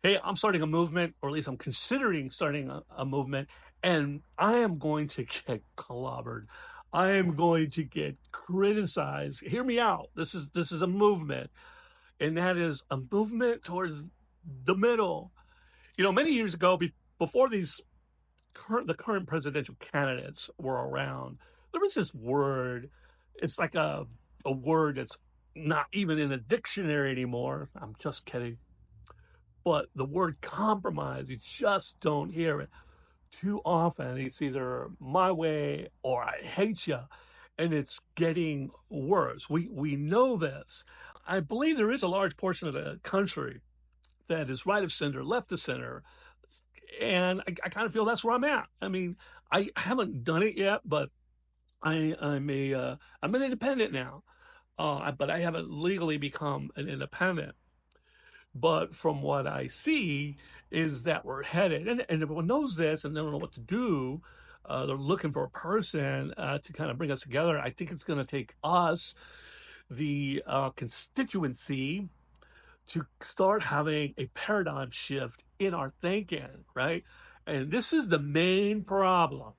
Hey, I'm starting a movement, or at least I'm considering starting a movement, and I am going to get clobbered. I am going to get criticized. Hear me out. This is a movement, and that is a movement towards the middle. Many years ago, before the current presidential candidates were around, there was this word. It's like a word that's not even in a dictionary anymore. I'm just kidding. But the word compromise, you just don't hear it too often. It's either my way or I hate you. And it's getting worse. We know this. I believe there is a large portion of the country that is right of center, left of center. And I kind of feel that's where I'm at. I mean, I haven't done it yet, but I'm an independent now. But I haven't legally become an independent. But from what I see is that we're headed, and everyone knows this, and they don't know what to do. They're looking for a person to kind of bring us together. I think it's going to take us, the constituency, to start having a paradigm shift in our thinking, right? And this is the main problem.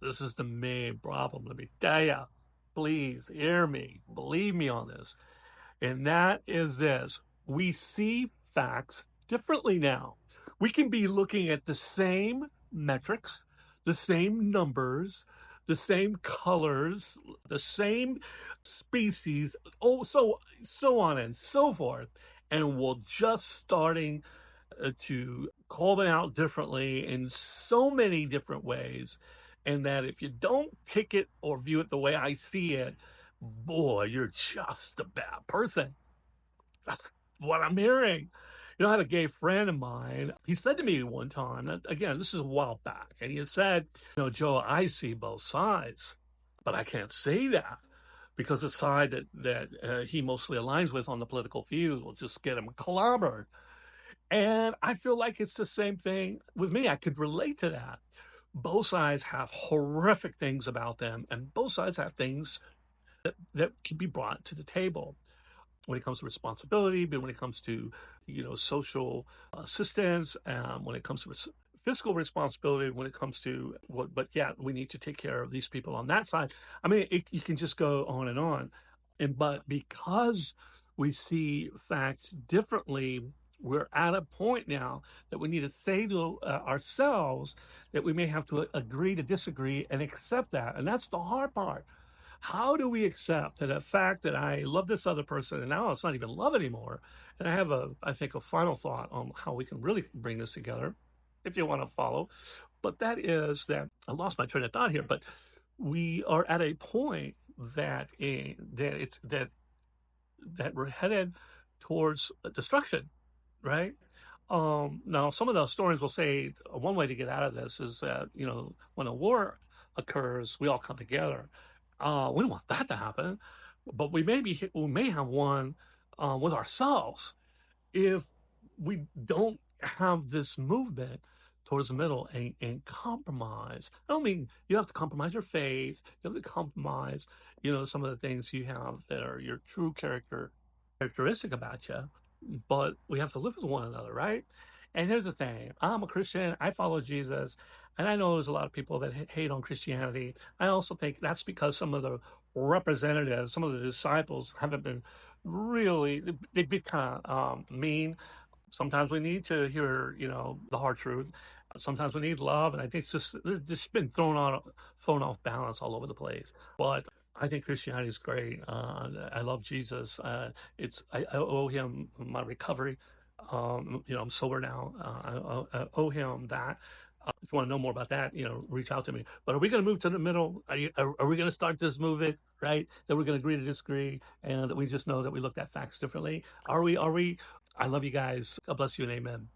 This is the main problem. Let me tell you. Please hear me. Believe me on this. And that is this: we see facts differently now. We can be looking at the same metrics, the same numbers, the same colors, the same species, so on and so forth, and we're just starting to call them out differently in so many different ways. And that if you don't take it or view it the way I see it, boy, you're just a bad person. That's what I'm hearing. I have a gay friend of mine. He said to me one time, that, again, this is a while back, and he had said, Joe, I see both sides, but I can't say that because the side that he mostly aligns with on the political views will just get him clobbered. And I feel like it's the same thing with me. I could relate to that. Both sides have horrific things about them, and both sides have things that can be brought to the table when it comes to responsibility, but when it comes to social assistance, when it comes to fiscal responsibility, when it comes to what. But yeah, we need to take care of these people on that side. I mean, you can just go on and on, but because we see facts differently, we're at a point now that we need to say to ourselves that we may have to agree to disagree and accept that, and that's the hard part. How do we accept that a fact that I love this other person and now it's not even love anymore? And I have I think, a final thought on how we can really bring this together, if you want to follow. But that is that I lost my train of thought here. But we are at a point that that we're headed towards destruction, right? Now, some of the historians will say one way to get out of this is that when a war occurs, we all come together. We don't want that to happen, but we may have one with ourselves if we don't have this movement towards the middle and compromise. I don't mean you have to compromise your faith. You have to compromise, some of the things you have that are your true characteristic about you. But we have to live with one another, right? And here's the thing: I'm a Christian. I follow Jesus. And I know there's a lot of people that hate on Christianity. I also think that's because some of the representatives, some of the disciples haven't been really, they've been kind of mean. Sometimes we need to hear, the hard truth. Sometimes we need love. And I think it's just been thrown off balance all over the place. But I think Christianity is great. I love Jesus. I owe him my recovery. I'm sober now. I owe him that. If you want to know more about that, reach out to me. But are we going to move to the middle? Are we going to start this movement, right? That we're going to agree to disagree, and that we just know that we looked at facts differently? Are we? I love you guys. God bless you and amen.